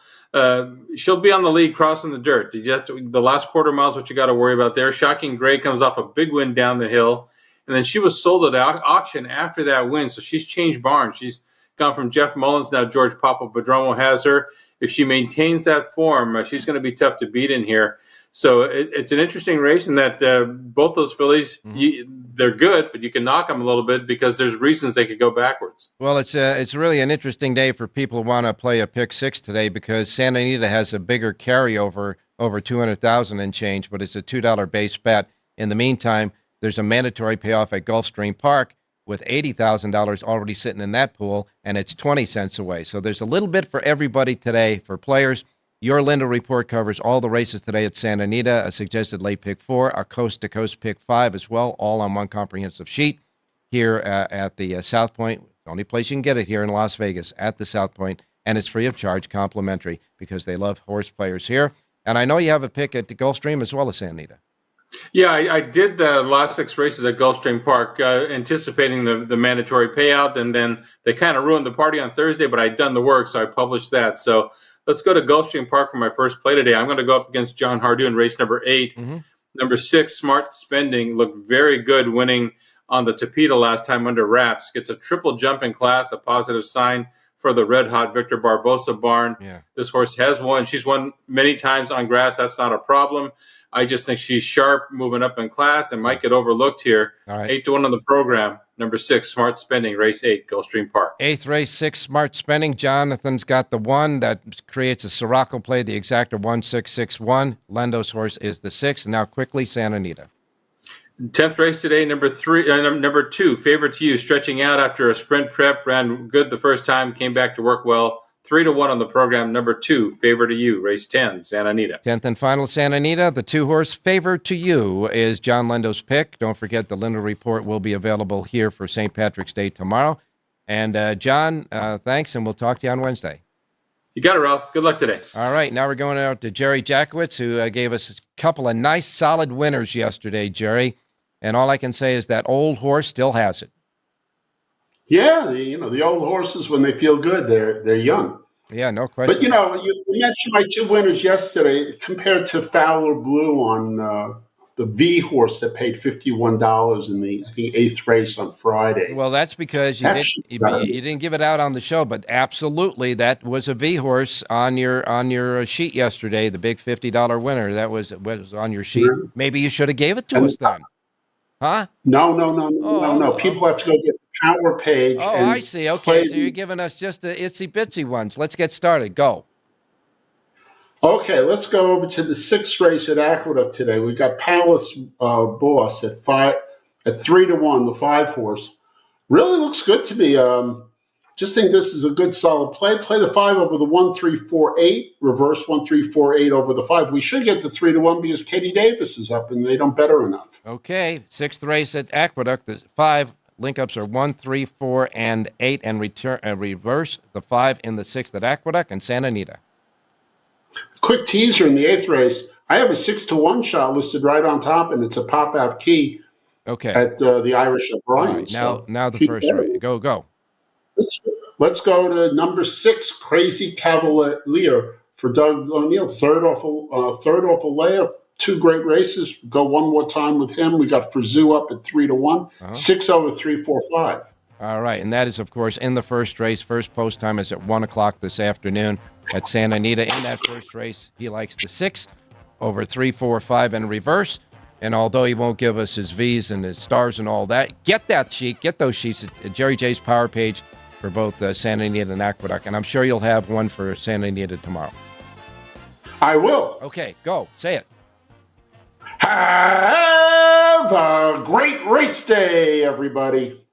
She'll be on the lead crossing the dirt. The last quarter mile is what you got to worry about there. Shocking Gray comes off a big win down the hill. And then she was sold at auction after that win. So she's changed barns. She's gone from Jeff Mullins. Now George Papadromo has her. If she maintains that form, she's going to be tough to beat in here. So it's an interesting race in that both those fillies, they're good, but you can knock them a little bit because there's reasons they could go backwards. Well, it's really an interesting day for people who want to play a pick 6 today because Santa Anita has a bigger carryover, over $200,000 and change, but it's a $2 base bet. In the meantime, there's a mandatory payoff at Gulfstream Park with $80,000 already sitting in that pool, and it's 20 cents away. So there's a little bit for everybody today for players. Your Linda report covers all the races today at Santa Anita, a suggested late pick 4, a coast-to-coast pick 5 as well, all on one comprehensive sheet here at the South Point. The only place you can get it here in Las Vegas at the South Point, and it's free of charge, complimentary, because they love horse players here. And I know you have a pick at the Gulfstream as well as Santa Anita. Yeah, I did the last 6 races at Gulfstream Park, anticipating the mandatory payout, and then they kind of ruined the party on Thursday, but I'd done the work, so I published that. So let's go to Gulfstream Park for my first play today. I'm going to go up against John Hardoon in race number 8. Number 6, Smart Spending, looked very good winning on the Tapeta last time under wraps. Gets a triple jump in class, a positive sign for the red-hot Victor Barbosa barn. Yeah. This horse has won. She's won many times on grass. That's not a problem. I just think she's sharp, moving up in class, and might get overlooked here. All right. 8-1 on the program. Number 6, Smart Spending, race 8, Gulfstream Park. 8th race, 6, Smart Spending. Jonathan's got the 1. That creates a Siraco play, the exacta 1-6-6-1. Lendo's horse is the 6. Now quickly, Santa Anita. 10th race today, number 2, Favorite to You, stretching out after a sprint prep, ran good the first time, came back to work well. 3-1 on the program. Number 2, Favor to You, race 10, Santa Anita. 10th and final, Santa Anita. The 2-horse Favor to You is John Lendo's pick. Don't forget the Lindo report will be available here for St. Patrick's Day tomorrow. And John, thanks, and we'll talk to you on Wednesday. You got it, Ralph. Good luck today. All right, now we're going out to Jerry Jackowitz, who gave us a couple of nice, solid winners yesterday, Jerry. And all I can say is that old horse still has it. Yeah, the old horses, when they feel good, they're young. Yeah, no question. But you mentioned my two winners yesterday compared to Fowler Blue on the V horse that paid $51 in the, I think, 8th race on Friday. Well, that's because you didn't give it out on the show, but absolutely, that was a V horse on your sheet yesterday. The big $50 winner that was on your sheet. Yeah. Maybe you should have gave it to us then, huh? No. People have to go get the power page. Oh, and I see. Okay, so you're giving us just the itsy bitsy ones. Let's get started. Go. Okay, let's go over to the 6th race at Aqueduct today. We got Palace Boss at 3-1, the 5 horse. Really looks good to me. Just think this is a good solid play. Play the 5 over the 1-3-4-8, reverse 1-3-4-8 over the 5. We should get the 3-1 because Katie Davis is up and they don't bet her enough. Okay, 6th race at Aqueduct. The 5 link-ups are 1, 3, 4, and 8, and reverse the 5 in the 6th at Aqueduct and Santa Anita. Quick teaser in the 8th race. I have a 6-1 shot listed right on top, and it's a pop-out key. Okay. At the Irish O'Brien. Right, now the first race. Go. Let's go to number 6, Crazy Cavalier for Doug O'Neill. Third off a layup. 2 great races. Go one more time with him. We got Frizou up at 3-1. 6 over 3-4-5. All right, and that is, of course, in the first race. First post time is at 1 o'clock this afternoon at Santa Anita. In that first race, he likes the 6 over 3-4-5 in reverse. And although he won't give us his V's and his stars and all that, get those sheets at Jerry J's Power page for both Santa Anita and Aqueduct. And I'm sure you'll have one for Santa Anita tomorrow. I will. Okay, go. Say it. Have a great race day, everybody.